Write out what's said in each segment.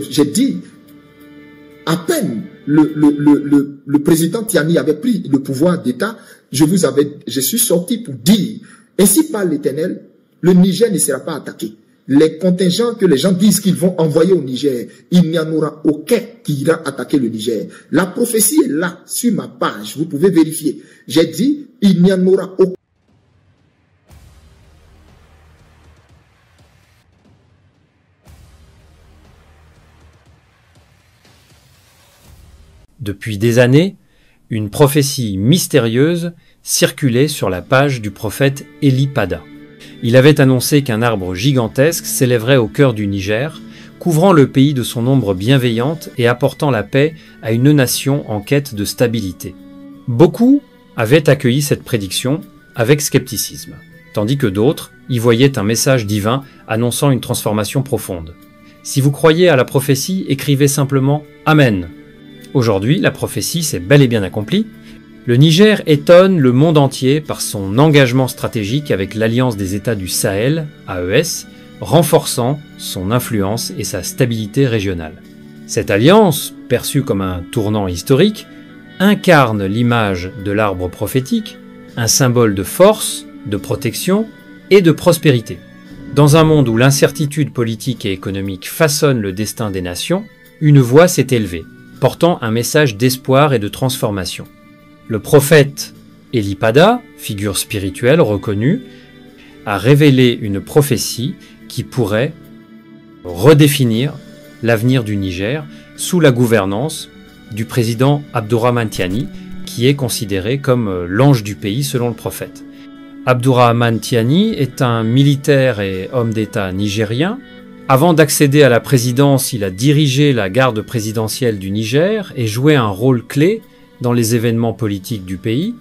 J'ai dit, à peine le président Tiani avait pris le pouvoir d'État, je suis sorti pour dire, ainsi par l'Éternel, le Niger ne sera pas attaqué. Les contingents que les gens disent qu'ils vont envoyer au Niger, il n'y en aura aucun qui ira attaquer le Niger. La prophétie est là, sur ma page, vous pouvez vérifier. J'ai dit, il n'y en aura aucun. Depuis des années, une prophétie mystérieuse circulait sur la page du prophète Eli Pada. Il avait annoncé qu'un arbre gigantesque s'élèverait au cœur du Niger, couvrant le pays de son ombre bienveillante et apportant la paix à une nation en quête de stabilité. Beaucoup avaient accueilli cette prédiction avec scepticisme, tandis que d'autres y voyaient un message divin annonçant une transformation profonde. Si vous croyez à la prophétie, écrivez simplement « Amen ». Aujourd'hui, la prophétie s'est bel et bien accomplie. Le Niger étonne le monde entier par son engagement stratégique avec l'Alliance des États du Sahel, AES, renforçant son influence et sa stabilité régionale. Cette alliance, perçue comme un tournant historique, incarne l'image de l'arbre prophétique, un symbole de force, de protection et de prospérité. Dans un monde où l'incertitude politique et économique façonne le destin des nations, une voix s'est élevée, portant un message d'espoir et de transformation. Le prophète Eli Pada, figure spirituelle reconnue, a révélé une prophétie qui pourrait redéfinir l'avenir du Niger sous la gouvernance du président Abdourahmane Tiani, qui est considéré comme l'ange du pays selon le prophète. Abdourahmane Tiani est un militaire et homme d'État nigérien. Avant d'accéder à la présidence, il a dirigé la garde présidentielle du Niger et joué un rôle clé dans les événements politiques du pays.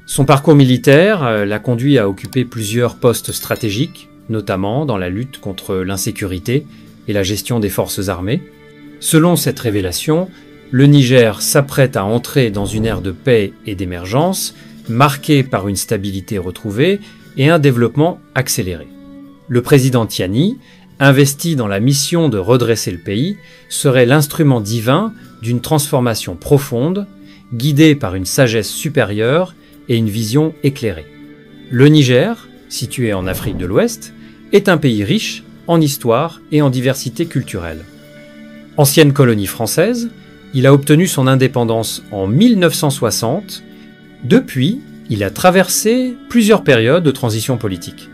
Son parcours militaire l'a conduit à occuper plusieurs postes stratégiques, notamment dans la lutte contre l'insécurité et la gestion des forces armées. Selon cette révélation, le Niger s'apprête à entrer dans une ère de paix et d'émergence, marquée par une stabilité retrouvée et un développement accéléré. Le président Tiani, investi dans la mission de redresser le pays, serait l'instrument divin d'une transformation profonde, guidée par une sagesse supérieure et une vision éclairée. Le Niger, situé en Afrique de l'Ouest, est un pays riche en histoire et en diversité culturelle. Ancienne colonie française, il a obtenu son indépendance en 1960. Depuis, il a traversé plusieurs périodes de transition politique,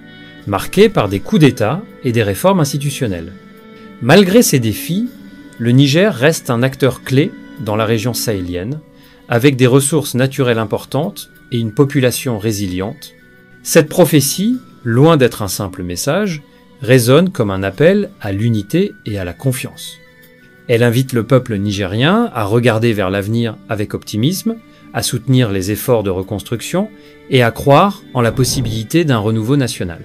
marquées par des coups d'État et des réformes institutionnelles. Malgré ces défis, le Niger reste un acteur clé dans la région sahélienne, avec des ressources naturelles importantes et une population résiliente. Cette prophétie, loin d'être un simple message, résonne comme un appel à l'unité et à la confiance. Elle invite le peuple nigérien à regarder vers l'avenir avec optimisme, à soutenir les efforts de reconstruction et à croire en la possibilité d'un renouveau national.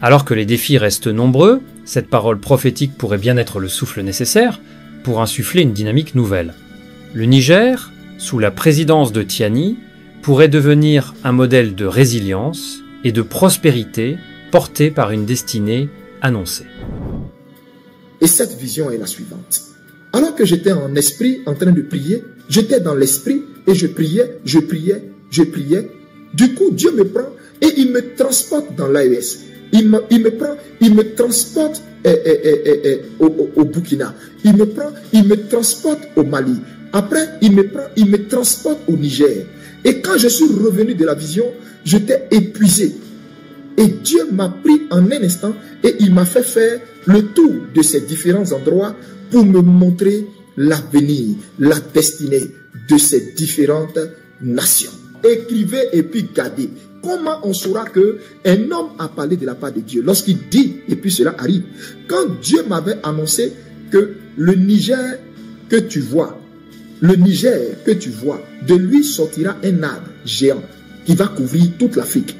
Alors que les défis restent nombreux, cette parole prophétique pourrait bien être le souffle nécessaire pour insuffler une dynamique nouvelle. Le Niger, sous la présidence de Tiani, pourrait devenir un modèle de résilience et de prospérité porté par une destinée annoncée. Et cette vision est la suivante. Alors que j'étais en esprit en train de prier, j'étais dans l'esprit et je priais. Du coup, Dieu me prend et il me transporte dans l'AES. Il me transporte au Burkina. Il me transporte au Mali. Après, il me transporte au Niger. Et quand je suis revenu de la vision, j'étais épuisé. Et Dieu m'a pris en un instant et il m'a fait faire le tour de ces différents endroits pour me montrer l'avenir, la destinée de ces différentes nations. Écrivez et puis gardez. Comment on saura qu'un homme a parlé de la part de Dieu lorsqu'il dit, et puis cela arrive. Quand Dieu m'avait annoncé que le Niger que tu vois, de lui sortira un arbre géant qui va couvrir toute l'Afrique.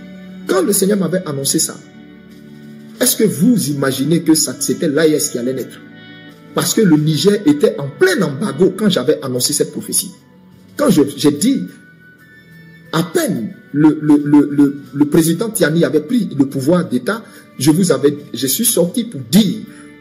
Quand le Seigneur m'avait annoncé ça, est-ce que vous imaginez que c'était l'AES qui allait naître? Parce que le Niger était en plein embargo quand j'avais annoncé cette prophétie. Quand j'ai dit, à peine le président Tiani avait pris le pouvoir d'État, je suis sorti pour dire,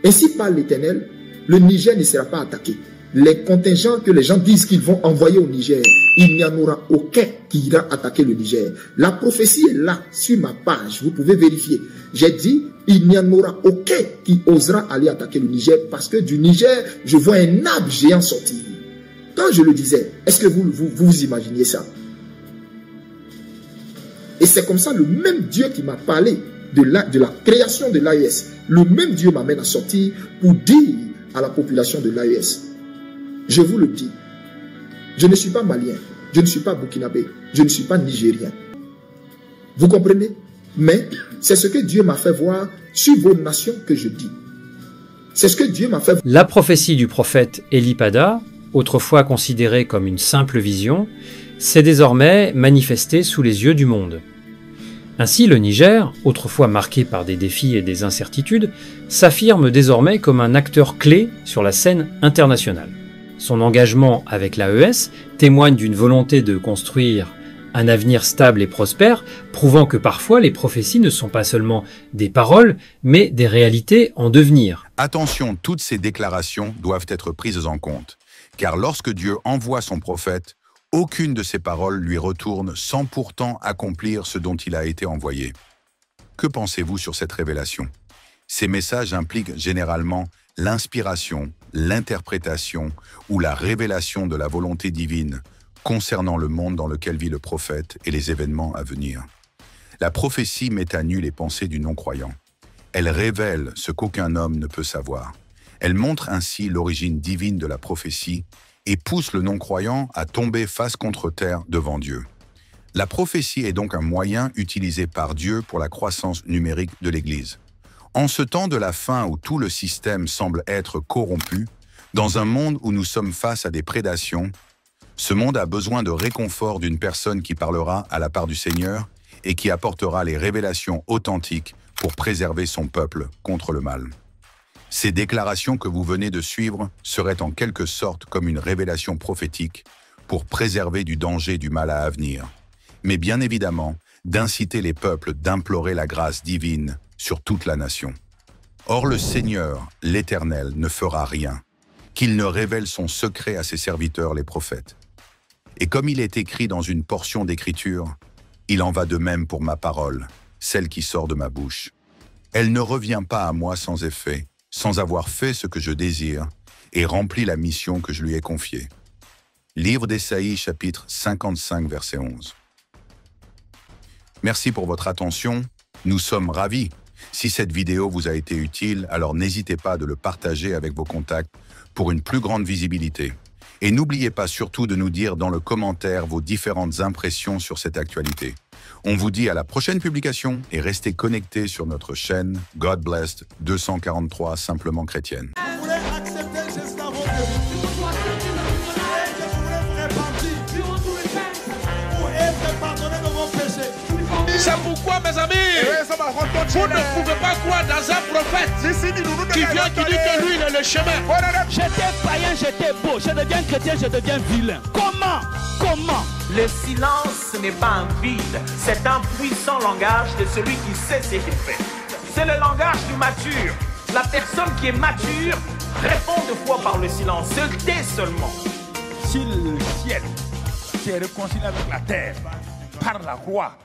ainsi par l'Éternel, le Niger ne sera pas attaqué. Les contingents que les gens disent qu'ils vont envoyer au Niger, il n'y en aura aucun qui ira attaquer le Niger. La prophétie est là, sur ma page, vous pouvez vérifier. J'ai dit, il n'y en aura aucun qui osera aller attaquer le Niger, parce que du Niger, je vois un arbre géant sortir. Quand je le disais, est-ce que vous imaginiez ça? Et c'est comme ça, le même Dieu qui m'a parlé de la création de l'AES, le même Dieu m'amène à sortir pour dire à la population de l'AES, je vous le dis, je ne suis pas malien, je ne suis pas burkinabé, je ne suis pas nigérien. Vous comprenez? Mais c'est ce que Dieu m'a fait voir sur vos nations que je dis. C'est ce que Dieu m'a fait voir. La prophétie du prophète Eli Pada, autrefois considérée comme une simple vision, s'est désormais manifestée sous les yeux du monde. Ainsi, le Niger, autrefois marqué par des défis et des incertitudes, s'affirme désormais comme un acteur clé sur la scène internationale. Son engagement avec l'AES témoigne d'une volonté de construire un avenir stable et prospère, prouvant que parfois les prophéties ne sont pas seulement des paroles, mais des réalités en devenir. Attention, toutes ces déclarations doivent être prises en compte, car lorsque Dieu envoie son prophète, aucune de ses paroles lui retourne sans pourtant accomplir ce dont il a été envoyé. Que pensez-vous sur cette révélation? Ces messages impliquent généralement l'inspiration, l'interprétation ou la révélation de la volonté divine concernant le monde dans lequel vit le prophète et les événements à venir. La prophétie met à nu les pensées du non-croyant. Elle révèle ce qu'aucun homme ne peut savoir. Elle montre ainsi l'origine divine de la prophétie et pousse le non-croyant à tomber face contre terre devant Dieu. La prophétie est donc un moyen utilisé par Dieu pour la croissance numérique de l'Église. En ce temps de la fin où tout le système semble être corrompu, dans un monde où nous sommes face à des prédations, ce monde a besoin de réconfort d'une personne qui parlera à la part du Seigneur et qui apportera les révélations authentiques pour préserver son peuple contre le mal. Ces déclarations que vous venez de suivre seraient en quelque sorte comme une révélation prophétique pour préserver du danger du mal à venir, mais bien évidemment d'inciter les peuples d'implorer la grâce divine sur toute la nation. Or le Seigneur, l'Éternel, ne fera rien, qu'il ne révèle son secret à ses serviteurs les prophètes. Et comme il est écrit dans une portion d'Écriture, il en va de même pour ma parole, celle qui sort de ma bouche. Elle ne revient pas à moi sans effet, sans avoir fait ce que je désire, et rempli la mission que je lui ai confiée. Livre d'Ésaïe, chapitre 55, verset 11. Merci pour votre attention, nous sommes ravis. Si cette vidéo vous a été utile, alors n'hésitez pas de le partager avec vos contacts pour une plus grande visibilité. Et n'oubliez pas surtout de nous dire dans le commentaire vos différentes impressions sur cette actualité. On vous dit à la prochaine publication et restez connectés sur notre chaîne God Blessed 243 Simplement Chrétienne. Vous voulez accepter Jésus dans vos vies. Pour être pardonné de vos péchés. C'est pourquoi, mes amis, vous ne pouvez pas croire dans un prophète qui vient qui dit que lui, il est le chemin. J'étais païen, j'étais beau. Je deviens chrétien, je deviens vilain. Comment? Le silence n'est pas un vide, c'est un puissant langage de celui qui sait ce qu'il fait. C'est le langage du mature. La personne qui est mature répond de fois par le silence, se tait seulement. Si le ciel s'est réconcilié avec la terre par la croix,